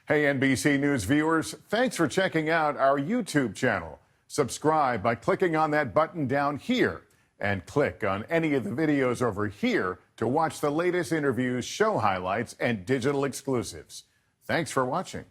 Hey, NBC News viewers, thanks for checking out our YouTube channel. Subscribe by clicking on that button down here and click on any of the videos over here to watch the latest interviews, show highlights, and digital exclusives. Thanks for watching.